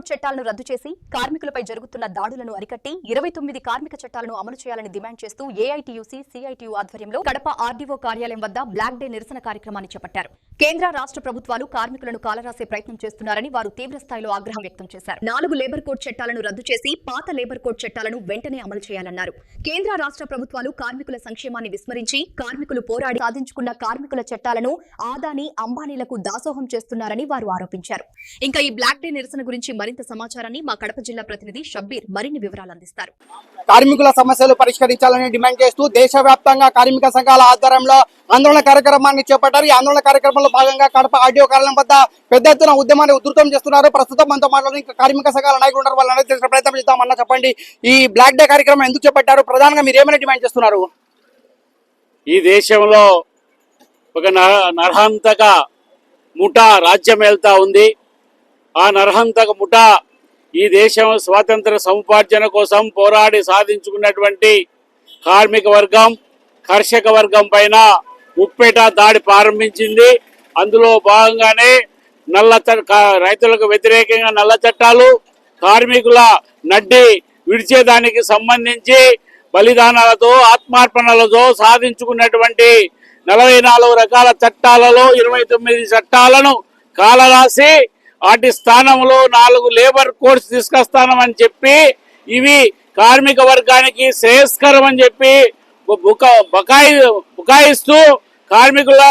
చట్టాలను రద్దు చేసి కార్మికులపై జరుగుతున్న దాడులను అరికట్టి 29 కార్మిక చట్టాలను అమలు చేయాలని డిమాండ్ చేస్తూ ఏఐటీయూసీ సిఐటియు ఆధ్వర్యంలో కడప ఆర్డీఓ కార్యాలయం వద్ద బ్లాక్ డే నిరసన కార్యక్రమాన్ని చేపట్టారు. కేంద్ర రాష్ట్ర ప్రభుత్వాలు కార్మికులను కాలరాసే ప్రయత్నం చేస్తున్నారని వారు తీవ్ర స్థాయిలో ఆగ్రహం వ్యక్తం చేశారు. 4 లేబర్ కోడ్ చట్టాలను రద్దు చేసి పాత లేబర్ కోడ్ చట్టాలను వెంటనే అమలు చేయాలన్నారు. కేంద్ర రాష్ట్ర ప్రభుత్వాలు కార్మికుల సంక్షేమాన్ని విస్మరించి కార్మికులు పోరాడి సాధించుకున్న కార్మికుల చట్టాలను ఆదాని అంబానీలకు దాసోహం చేస్తున్నారని వారు ఆరోపించారు. ఇంకా ఈ బ్లాక్ డే నిరసన గురించి మరింత సమాచారాన్ని మా కడప జిల్లా ప్రతినిధి షబ్బీర్ మరిన్ని వివరాలు అందిస్తారు. కార్మికుల సమస్యలు పరిష్కరించాలని డిమాండ్ చేస్తూ దేశవ్యాప్తంగా కార్మిక సంఘాల ఆధ్వర్యంలో ఆందోళన కార్యక్రమాన్ని చేపట్టారు. ఈ ఆందోళన కార్యక్రమంలో భాగంగా కడప ఆర్డీఓ కార్యాలయం వద్ద పెద్ద ఎత్తున ఉద్యమాన్ని ఉధృతం చేస్తున్నారు. ప్రస్తుతం మనతో మాట్లాడి కార్మిక సంఘాల నాయకులు ఉన్నారు. వాళ్ళని తెలిసిన ప్రయత్నం చేద్దామన్నా. చెప్పండి, ఈ బ్లాక్ డే కార్యక్రమం ఎందుకు చేపట్టారు? ప్రధానంగా మీరు ఏమైనా డిమాండ్ చేస్తున్నారు? ఈ దేశంలో ఒక నరహంతక ముఠా రాజ్యం వెళ్తా ఉంది. ఆ నరహంతక ముఠా ఈ దేశం స్వాతంత్ర సముపార్జన కోసం పోరాడి సాధించుకున్నటువంటి కార్మిక వర్గం, కర్షక వర్గం పైన ఉప్పేట దాడి ప్రారంభించింది. అందులో భాగంగానే రైతులకు వ్యతిరేకంగా నల్ల చట్టాలు, కార్మికుల నడ్డి విడిచేదానికి సంబంధించి బలిదానాలతో ఆత్మార్పణలతో సాధించుకున్నటువంటి 44 రకాల చట్టాలలో 29 చట్టాలను కాలరాసి వాటి స్థానంలో 4 లేబర్ కోడ్స్ తీసుకొస్తానని చెప్పి ఇవి కార్మిక వర్గానికి శ్రేయస్కరం అని చెప్పి బుకాయిస్తూ కార్మికుల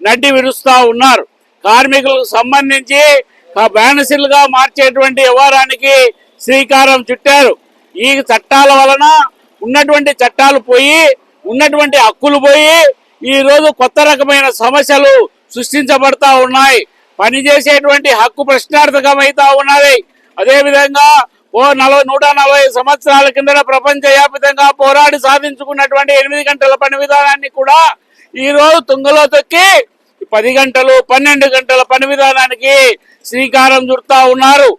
నడ్డి విరుస్తూ ఉన్నారు. కార్మికులకు సంబంధించి బానిసలుగా మార్చేటువంటి వ్యవహారానికి శ్రీకారం చుట్టారు. ఈ చట్టాల వలన ఉన్నటువంటి చట్టాలు పోయి, ఉన్నటువంటి హక్కులు పోయి ఈ రోజు కొత్త రకమైన సమస్యలు సృష్టించబడతా ఉన్నాయి. పనిచేసేటువంటి హక్కు ప్రశ్నార్థకమైతా ఉన్నది. అదేవిధంగా 140 సంవత్సరాల కింద ప్రపంచవ్యాప్తంగా పోరాడి సాధించుకున్నటువంటి 8 గంటల పని విధానాన్ని కూడా ఈ రోజు తుంగలో తొక్కి 10 గంటలు 12 గంటల పని విధానానికి శ్రీకారం చుడతా ఉన్నారు.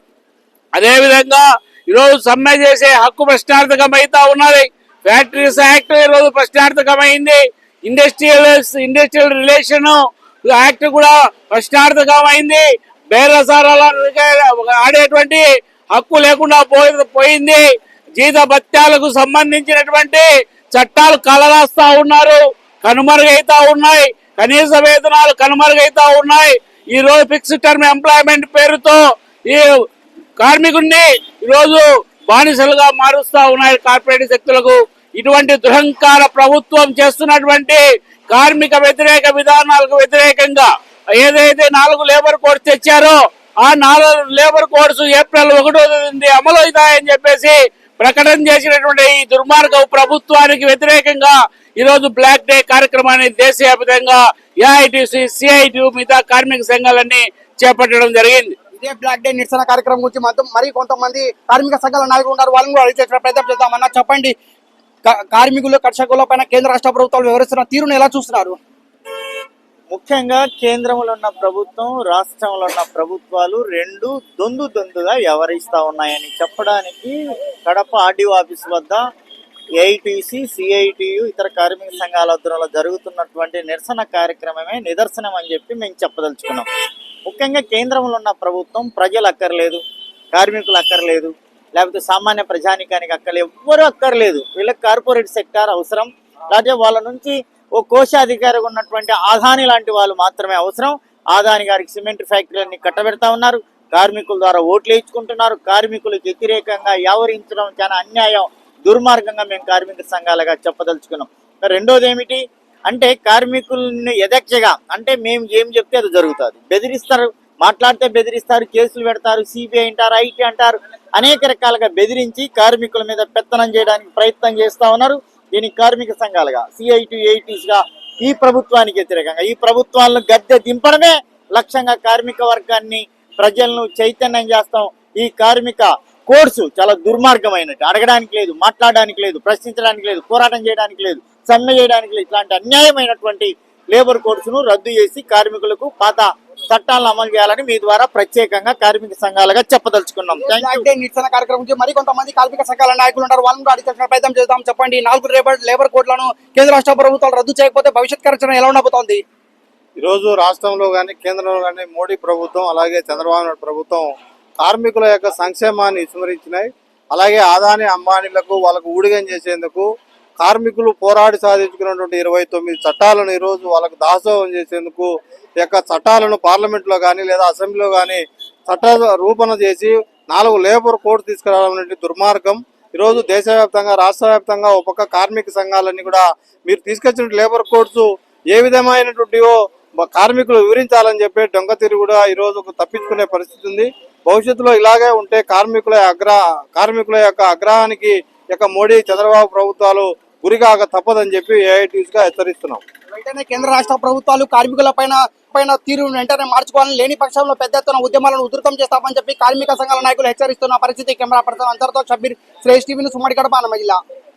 అదేవిధంగా ఈరోజు సమ్మె చేసే హక్కు ప్రశ్నార్థకమైతా ఉన్నది. ఫ్యాక్టరీస్ యాక్ట్ ఈరోజు ప్రశ్నార్థకమైంది. ఇండస్ట్రియల్ రిలేషన్ యాక్ట్ కూడా ప్రశ్నార్థకమైంది. బేరసారాల ఆడేటువంటి హక్కు లేకుండా పోయింది. జీత భత్యాలకు సంబంధించినటువంటి చట్టాలు కలరాస్తా ఉన్నారు, కనుమరుగైతా ఉన్నాయి. కనీస వేతనాలు కనుమరుగైతా ఉన్నాయి. ఈ రోజు ఫిక్స్డ్ టర్మ్ ఎంప్లాయ్మెంట్ పేరుతో ఈ కార్మికుడిని ఈరోజు బానిసలుగా మారుస్తా ఉన్నాయి కార్పొరేట్ శక్తులకు. ఇటువంటి దురహంకార ప్రభుత్వం చేస్తున్నటువంటి కార్మిక వ్యతిరేక విధానాలకు వ్యతిరేకంగా ఏదైతే 4 లేబర్ కోడ్స్ తెచ్చారో ఆ 4 లేబర్ కోడ్స్ ఏప్రిల్ 1వ తేదీ అమలు అవుతాయని చెప్పేసి ప్రకటన చేసినటువంటి ఈ దుర్మార్గ ప్రభుత్వానికి వ్యతిరేకంగా ఈరోజు బ్లాక్ డే కార్యక్రమాన్ని దేశవ్యాప్తంగా ఏఐటీసీ సిఐటియు మిగతా కార్మిక సంఘాలన్నీ చేపట్టడం జరిగింది. ఇదే బ్లాక్ డే నిరసన కార్యక్రమం గురించి మరి కొంతమంది కార్మిక సంఘాల నాయకులు ఉన్నారు. వాళ్ళని కూడా అడిగే ప్రయత్నం చేద్దామన్నా. చెప్పండి, కార్మికులు కర్షకుల పైన కేంద్ర రాష్ట్ర ప్రభుత్వాలు వ్యవహరిస్తున్న తీరును ఎలా చూస్తున్నారు? ముఖ్యంగా కేంద్రంలో ఉన్న ప్రభుత్వం, రాష్ట్రంలో ఉన్న ప్రభుత్వాలు రెండు దొందుగా వ్యవహరిస్తా ఉన్నాయని చెప్పడానికి కడప ఆర్డీఓ ఆఫీస్ వద్ద ఏఐటీసీ సిఐటియు ఇతర కార్మిక సంఘాల ఆధ్వర్యంలో జరుగుతున్నటువంటి నిరసన కార్యక్రమమే నిదర్శనం అని చెప్పి మేము చెప్పదలుచుకున్నాం. ముఖ్యంగా కేంద్రంలో ఉన్న ప్రభుత్వం ప్రజలు అక్కర్లేదు, కార్మికులు అక్కర్లేదు, లేకపోతే సామాన్య ప్రజానికానికి అక్కర్లేదు, ఎవ్వరూ అక్కర్లేదు. వీళ్ళకి కార్పొరేట్ సెక్టార్ అవసరం. లేకపోతే వాళ్ళ నుంచి ఓ కోశాధికారిగా ఉన్నటువంటి ఆదాని లాంటి వాళ్ళు మాత్రమే అవసరం. ఆదాని గారికి సిమెంట్ ఫ్యాక్టరీలన్నీ కట్టబెడతా ఉన్నారు. కార్మికుల ద్వారా ఓట్లు వేయించుకుంటున్నారు. కార్మికులకు వ్యతిరేకంగా వ్యవహరించడం చాలా అన్యాయం, దుర్మార్గంగా మేము కార్మిక సంఘాలుగా చెప్పదలుచుకున్నాం. రెండోది ఏమిటి అంటే కార్మికుల్ని యథేచ్ఛగా అంటే మేము ఏం చెప్తే అది జరుగుతుంది. బెదిరిస్తారు, మాట్లాడితే బెదిరిస్తారు, కేసులు పెడతారు, సిబిఐ అంటారు, ఐటీ అంటారు, అనేక రకాలుగా బెదిరించి కార్మికుల మీద పెత్తనం చేయడానికి ప్రయత్నం చేస్తా ఉన్నారు. దీనికి కార్మిక సంఘాలుగా సిఐటి ఏఐటీస్గా ఈ ప్రభుత్వానికి వ్యతిరేకంగా ఈ ప్రభుత్వాలను గద్దె దింపడమే లక్ష్యంగా కార్మిక వర్గాన్ని ప్రజలను చైతన్యం చేస్తాం. ఈ కార్మిక కోడ్స్ చాలా దుర్మార్గమైనట్టు, అడగడానికి లేదు, మాట్లాడడానికి లేదు, ప్రశ్నించడానికి లేదు, పోరాటం చేయడానికి లేదు, సమ్మె చేయడానికి లేదు. ఇట్లాంటి అన్యాయమైనటువంటి లేబర్ కోడ్స్ ను రద్దు చేసి కార్మికులకు పాత చట్టాలను అమలు చేయాలని మీ ద్వారా ప్రత్యేకంగా కార్మిక సంఘాలుగా చెప్పదలుచుకున్నాం. నిరసన కార్యక్రమం గురించి మరి కొంతమంది కార్మిక సంఘాల నాయకులు ఉన్నారు. వాళ్ళని అడిగే ప్రయత్నం చేద్దాం. చెప్పండి, 4 లేబర్ కోడ్లను కేంద్ర రాష్ట్ర ప్రభుత్వాలు రద్దు చేయకపోతే భవిష్యత్ కార్యాచరణ ఎలా ఉండబోతోంది? ఈరోజు రాష్ట్రంలో కానీ కేంద్రంలో కానీ మోడీ ప్రభుత్వం అలాగే చంద్రబాబు నాయుడు ప్రభుత్వం కార్మికుల యొక్క సంక్షేమాన్ని విస్మరించినాయి. అలాగే ఆదాని అంబానీలకు వాళ్ళకు ఊడిగం చేసేందుకు కార్మికులు పోరాడి సాధించుకున్నటువంటి 29 చట్టాలను ఈరోజు వాళ్ళకు దాసోహం చేసేందుకు ఈ యొక్క చట్టాలను పార్లమెంట్లో కానీ లేదా అసెంబ్లీలో కానీ చట్ట రూపణ చేసి 4 లేబర్ కోడ్ తీసుకురావడం అనేది దుర్మార్గం. ఈరోజు దేశవ్యాప్తంగా రాష్ట్ర వ్యాప్తంగా ఒక పక్క కార్మిక సంఘాలన్నీ కూడా మీరు తీసుకొచ్చిన లేబర్ కోడ్స్ ఏ విధమైనటువంటివో కార్మికులు వివరించాలని చెప్పి దొంగ తిరిగి కూడా ఈరోజు తప్పించుకునే పరిస్థితి ఉంది. భవిష్యత్తులో ఇలాగే ఉంటే కార్మికుల యొక్క అగ్రహానికి మోడీ చంద్రబాబు ప్రభుత్వాలు గురికాక తప్పదని చెప్పి ఏఐటీయూస్ గా హెచ్చరిస్తున్నాం. వెంటనే కేంద్ర రాష్ట్ర ప్రభుత్వాలు కార్మికుల పైన తీరు వెంటనే మార్చుకోవాలని, లేని పక్షంలో పెద్ద ఎత్తున ఉద్యమాలను ఉధృతం చేస్తామని చెప్పి కార్మిక సంఘాల నాయకులు హెచ్చరిస్తున్న పరిస్థితి. కెమెరా పర్సన్ అందరితో షబ్బీర్, శ్రేష్ టీవీ న్యూస్, ఉమ్మడి కడప, అన్నమయ్య జిల్లా.